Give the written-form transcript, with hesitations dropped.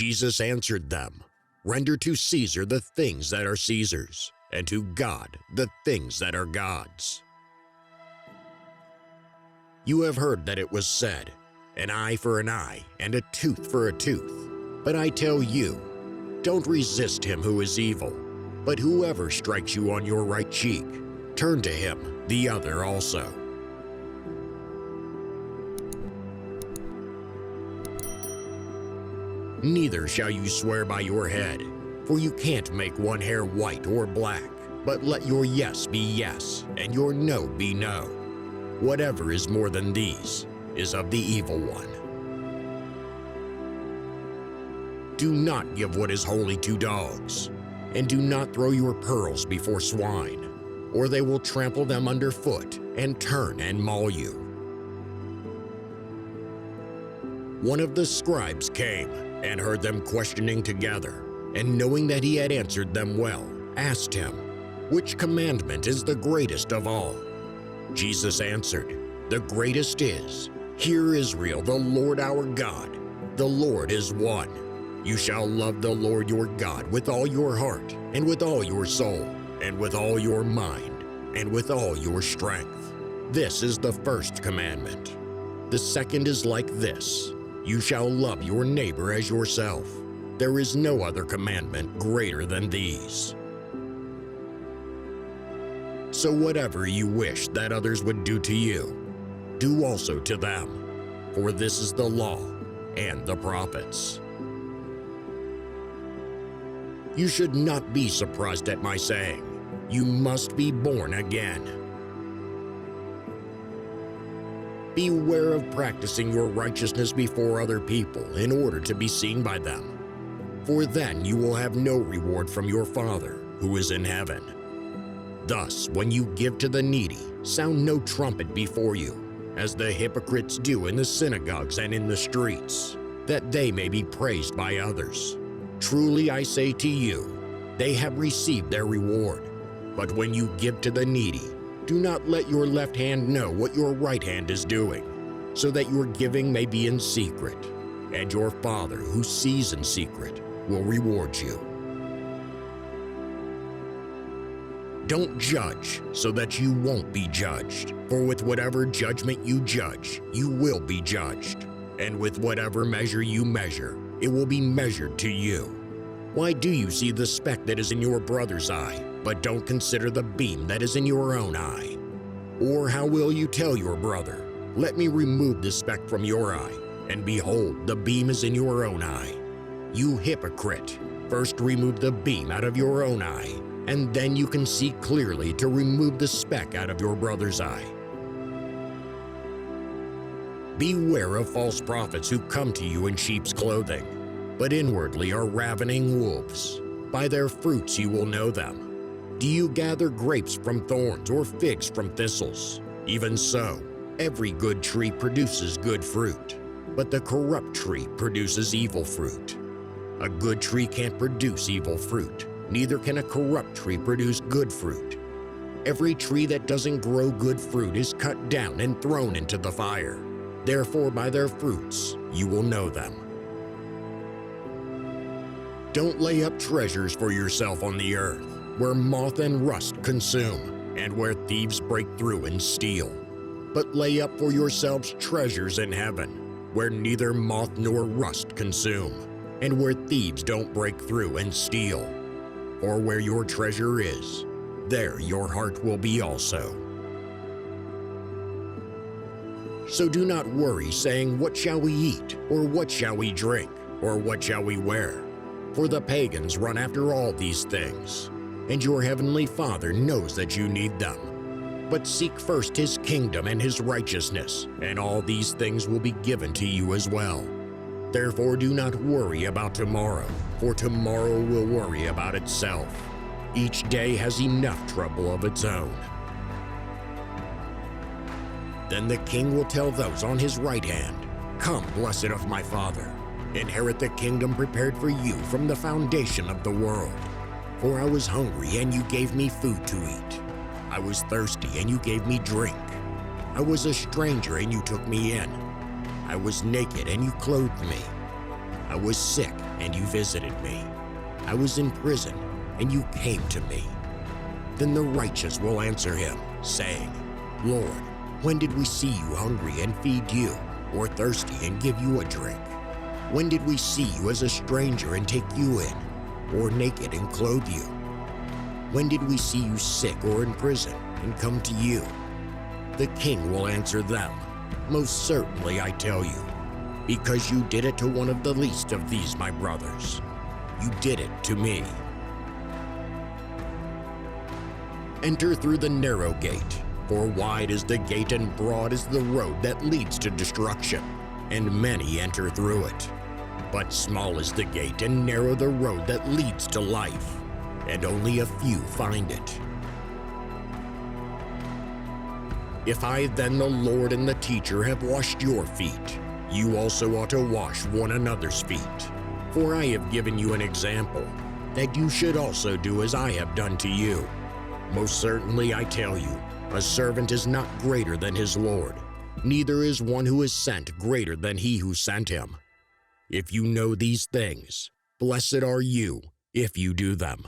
Jesus answered them, "Render to Caesar the things that are Caesar's, and to God the things that are God's." You have heard that it was said, "An eye for an eye, and a tooth for a tooth." But I tell you, don't resist him who is evil, but whoever strikes you on your right cheek, turn to him the other also. Neither shall you swear by your head, for you can't make one hair white or black, but let your yes be yes, and your no be no. Whatever is more than these is of the evil one. Do not give what is holy to dogs, and do not throw your pearls before swine, or they will trample them underfoot and turn and maul you. One of the scribes came and heard them questioning together, and knowing that he had answered them well, asked him, "Which commandment is the greatest of all?" Jesus answered, "The greatest is, 'Hear Israel, the Lord our God, the Lord is one. You shall love the Lord your God with all your heart, and with all your soul, and with all your mind, and with all your strength. This is the first commandment. The second is like this: you shall love your neighbor as yourself. There is no other commandment greater than these." So whatever you wish that others would do to you, do also to them, for this is the law and the prophets. You should not be surprised at my saying, "You must be born again." Beware of practicing your righteousness before other people in order to be seen by them, for then you will have no reward from your Father who is in heaven. Thus, when you give to the needy, sound no trumpet before you, as the hypocrites do in the synagogues and in the streets, that they may be praised by others. Truly I say to you, they have received their reward. But when you give to the needy, do not let your left hand know what your right hand is doing, so that your giving may be in secret, and your Father who sees in secret will reward you. Don't judge so that you won't be judged, for with whatever judgment you judge, you will be judged, and with whatever measure you measure, it will be measured to you. Why do you see the speck that is in your brother's eye, but don't consider the beam that is in your own eye? Or how will you tell your brother, "Let me remove the speck from your eye," and behold, the beam is in your own eye? You hypocrite, first remove the beam out of your own eye, and then you can see clearly to remove the speck out of your brother's eye. Beware of false prophets who come to you in sheep's clothing, but inwardly are ravening wolves. By their fruits you will know them. Do you gather grapes from thorns or figs from thistles? Even so, every good tree produces good fruit, but the corrupt tree produces evil fruit. A good tree can't produce evil fruit, neither can a corrupt tree produce good fruit. Every tree that doesn't grow good fruit is cut down and thrown into the fire. Therefore, by their fruits you will know them. Don't lay up treasures for yourself on the earth, where moth and rust consume, and where thieves break through and steal. But lay up for yourselves treasures in heaven, where neither moth nor rust consume, and where thieves don't break through and steal. For where your treasure is, there your heart will be also. So do not worry, saying, "What shall we eat? Or what shall we drink? Or what shall we wear?" For the pagans run after all these things, and your heavenly Father knows that you need them. But seek first His kingdom and His righteousness, and all these things will be given to you as well. Therefore do not worry about tomorrow, for tomorrow will worry about itself. Each day has enough trouble of its own. Then the king will tell those on his right hand, "Come, blessed of my Father, inherit the kingdom prepared for you from the foundation of the world. For I was hungry, and you gave me food to eat. I was thirsty, and you gave me drink. I was a stranger, and you took me in. I was naked, and you clothed me. I was sick, and you visited me. I was in prison, and you came to me. Then the righteous will answer him, saying, Lord, when did we see you hungry and feed you, or thirsty and give you a drink? When did we see you as a stranger and take you in, or naked and clothe you? When did we see you sick or in prison and come to you? The king will answer them, Most certainly I tell you, because you did it to one of the least of these my brothers, you did it to me. Enter through the narrow gate, for wide is the gate and broad is the road that leads to destruction, and many enter through it. But small is the gate and narrow the road that leads to life, and only a few find it. If I then, the Lord and the teacher, have washed your feet, you also ought to wash one another's feet. For I have given you an example, that you should also do as I have done to you. Most certainly I tell you, a servant is not greater than his Lord, neither is one who is sent greater than he who sent him. If you know these things, blessed are you if you do them.